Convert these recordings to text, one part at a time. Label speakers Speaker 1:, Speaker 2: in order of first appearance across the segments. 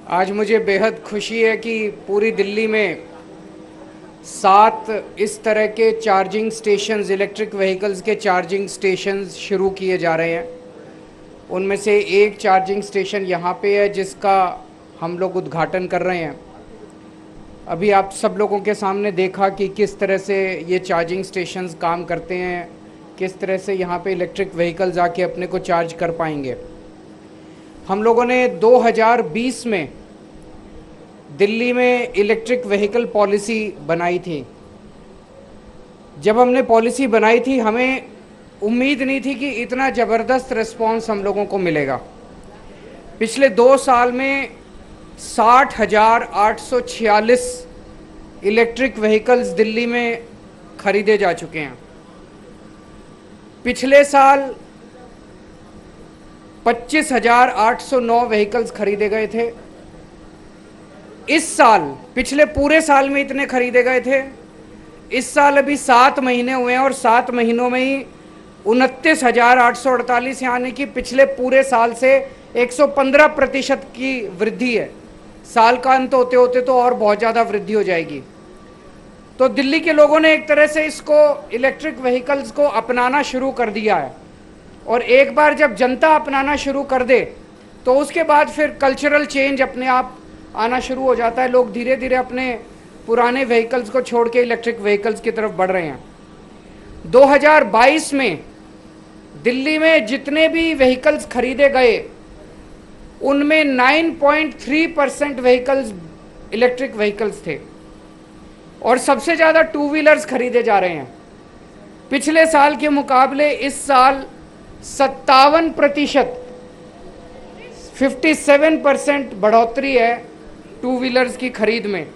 Speaker 1: आज मुझे बेहद खुशी है कि पूरी दिल्ली में 7 इस तरह के चार्जिंग स्टेशंस, इलेक्ट्रिक व्हीकल्स के चार्जिंग स्टेशंस शुरू किए जा रहे हैं। उनमें से एक चार्जिंग स्टेशन यहाँ पे है जिसका हम लोग उद्घाटन कर रहे हैं। अभी आप सब लोगों के सामने देखा कि किस तरह से ये चार्जिंग स्टेशंस काम करते हैं, किस तरह से यहाँ पे इलेक्ट्रिक व्हीकल्स आके अपने को चार्ज कर पाएंगे। हम लोगों ने 2020 में दिल्ली में इलेक्ट्रिक व्हीकल पॉलिसी बनाई थी। जब हमने पॉलिसी बनाई थी हमें उम्मीद नहीं थी कि इतना ज़बरदस्त रिस्पॉन्स हम लोगों को मिलेगा। पिछले 2 साल में 60,846 इलेक्ट्रिक व्हीकल्स दिल्ली में खरीदे जा चुके हैं। पिछले साल 25,809 व्हीकल्स खरीदे गए थे। इस साल, पिछले पूरे साल में इतने खरीदे गए थे। इस साल अभी 7 महीने हुए हैं और 7 महीनों में ही 29,848, यानी कि पिछले पूरे साल से 115% की वृद्धि है। साल का अंत होते होते तो और बहुत ज़्यादा वृद्धि हो जाएगी। तो दिल्ली के लोगों ने एक तरह से इसको, इलेक्ट्रिक व्हीकल्स को अपनाना शुरू कर दिया है। और एक बार जब जनता अपनाना शुरू कर दे तो उसके बाद फिर कल्चरल चेंज अपने आप आना शुरू हो जाता है। लोग धीरे धीरे अपने पुराने व्हीकल्स को छोड़ के इलेक्ट्रिक व्हीकल्स की तरफ बढ़ रहे हैं। 2022 में दिल्ली में जितने भी व्हीकल्स खरीदे गए उनमें 9.3% व्हीकल्स इलेक्ट्रिक व्हीकल्स थे और सबसे ज़्यादा 2 व्हीलर्स खरीदे जा रहे हैं। पिछले साल के मुकाबले इस साल 57%, 57% बढ़ोतरी है 2 व्हीलर्स की खरीद में।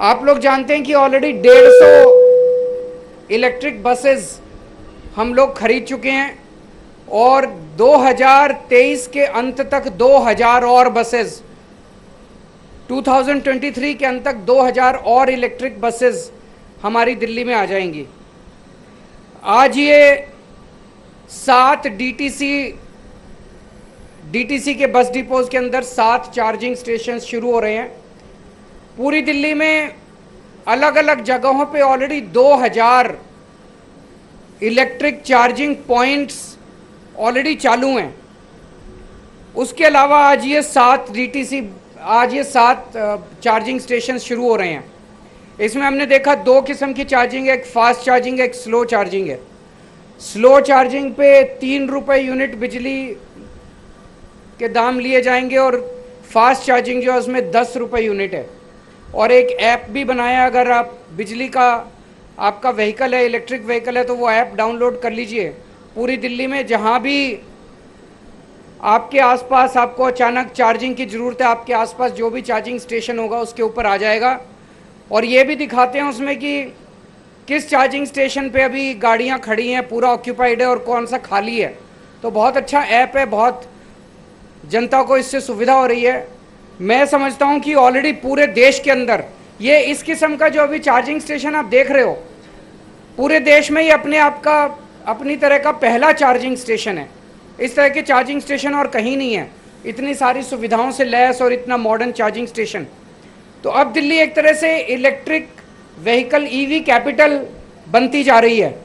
Speaker 1: आप लोग जानते हैं कि ऑलरेडी 150 इलेक्ट्रिक बसेस हम लोग खरीद चुके हैं और 2023 के अंत तक 2000 और बसेस, 2023 के अंत तक 2000 और इलेक्ट्रिक बसेस हमारी दिल्ली में आ जाएंगी। आज ये 7 डीटीसी के बस डिपोज के अंदर 7 चार्जिंग स्टेशन शुरू हो रहे हैं। पूरी दिल्ली में अलग अलग जगहों पे already 2000 electric charging points already चालू हैं। उसके अलावा आज ये 7 चार्जिंग स्टेशन शुरू हो रहे हैं। इसमें हमने देखा 2 किस्म की चार्जिंग है, एक फास्ट चार्जिंग है, एक स्लो चार्जिंग है। स्लो चार्जिंग पे 3 रुपये यूनिट बिजली के दाम लिए जाएंगे और फास्ट चार्जिंग जो है उसमें 10 रुपये यूनिट है। और एक ऐप भी बनाया, अगर आप बिजली का आपका व्हीकल है, इलेक्ट्रिक व्हीकल है, तो वो ऐप डाउनलोड कर लीजिए। पूरी दिल्ली में जहाँ भी आपके आसपास आपको अचानक चार्जिंग की ज़रूरत है, आपके आसपास जो भी चार्जिंग स्टेशन होगा उसके ऊपर आ जाएगा। और ये भी दिखाते हैं उसमें कि किस चार्जिंग स्टेशन पे अभी गाड़ियाँ खड़ी हैं, पूरा ऑक्यूपाइड है और कौन सा खाली है। तो बहुत अच्छा ऐप है, बहुत जनता को इससे सुविधा हो रही है। मैं समझता हूँ कि ऑलरेडी पूरे देश के अंदर ये इस किस्म का जो अभी चार्जिंग स्टेशन आप देख रहे हो, पूरे देश में ये अपने आप का, अपनी तरह का पहला चार्जिंग स्टेशन है। इस तरह के चार्जिंग स्टेशन और कहीं नहीं है, इतनी सारी सुविधाओं से लैस और इतना मॉडर्न चार्जिंग स्टेशन। तो अब दिल्ली एक तरह से इलेक्ट्रिक व्हीकल ईवी कैपिटल बनती जा रही है।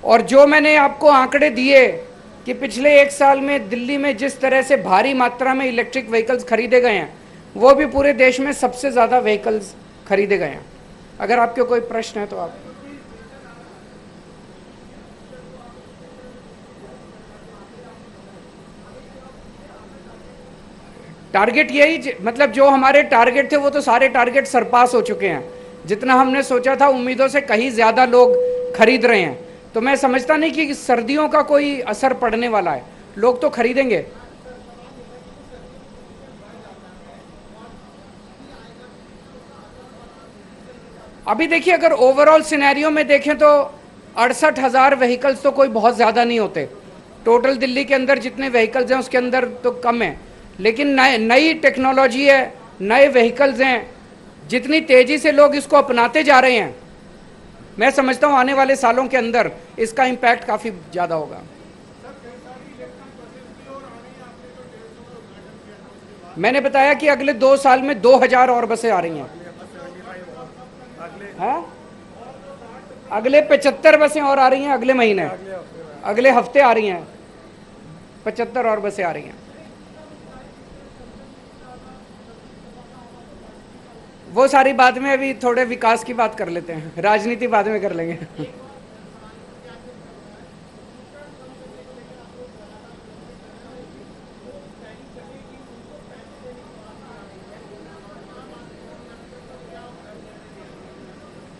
Speaker 1: और जो मैंने आपको आंकड़े दिए कि पिछले 1 साल में दिल्ली में जिस तरह से भारी मात्रा में इलेक्ट्रिक व्हीकल्स खरीदे गए हैं, वो भी पूरे देश में सबसे ज़्यादा व्हीकल्स खरीदे गए हैं। अगर आपके कोई प्रश्न है तो आप। टारगेट यही, मतलब जो हमारे टारगेट थे वो तो सारे टारगेट सरपास हो चुके हैं। जितना हमने सोचा था उम्मीदों से कहीं ज़्यादा लोग खरीद रहे हैं। तो मैं समझता नहीं कि सर्दियों का कोई असर पड़ने वाला है, लोग तो खरीदेंगे। अभी देखिए, अगर ओवरऑल सिनेरियो में देखें तो 68,000 व्हीकल्स तो कोई बहुत ज़्यादा नहीं होते। टोटल दिल्ली के अंदर जितने व्हीकल्स हैं उसके अंदर तो कम है, लेकिन नई टेक्नोलॉजी है, नए व्हीकल्स हैं, जितनी तेज़ी से लोग इसको अपनाते जा रहे हैं, मैं समझता हूँ आने वाले सालों के अंदर इसका इम्पैक्ट काफ़ी ज़्यादा होगा। मैंने बताया कि अगले 2 साल में 2000 और बसें आ रही हैं। हैं? अगले 75 बसें और आ रही हैं अगले महीने, अगले हफ्ते आ रही हैं, 75 और बसें आ रही हैं। वो सारी बात में, अभी थोड़े विकास की बात कर लेते हैं, राजनीति बाद में कर लेंगे।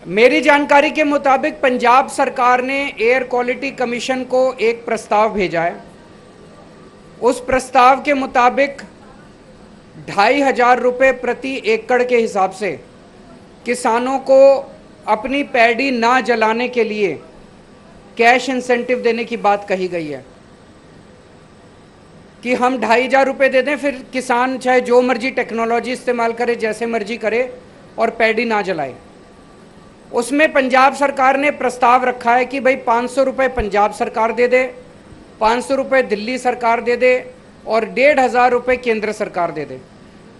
Speaker 1: मेरी जानकारी के मुताबिक पंजाब सरकार ने एयर क्वालिटी कमीशन को एक प्रस्ताव भेजा है। उस प्रस्ताव के मुताबिक 2500 रुपये प्रति एकड़ के हिसाब से किसानों को अपनी पैडी ना जलाने के लिए कैश इंसेंटिव देने की बात कही गई है कि हम 2500 रुपये दे दें, फिर किसान चाहे जो मर्जी टेक्नोलॉजी इस्तेमाल करे, जैसे मर्जी करे और पैडी ना जलाए। उसमें पंजाब सरकार ने प्रस्ताव रखा है कि भाई 500 रुपये पंजाब सरकार दे दे, 500 रुपये दिल्ली सरकार दे दे और 1500 रुपये केंद्र सरकार दे दे।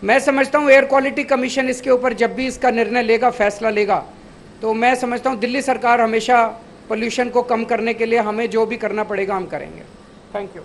Speaker 1: मैं समझता हूँ एयर क्वालिटी कमीशन इसके ऊपर जब भी इसका निर्णय लेगा, फैसला लेगा, तो मैं समझता हूँ दिल्ली सरकार हमेशा पोल्यूशन को कम करने के लिए हमें जो भी करना पड़ेगा हम करेंगे। Thank you.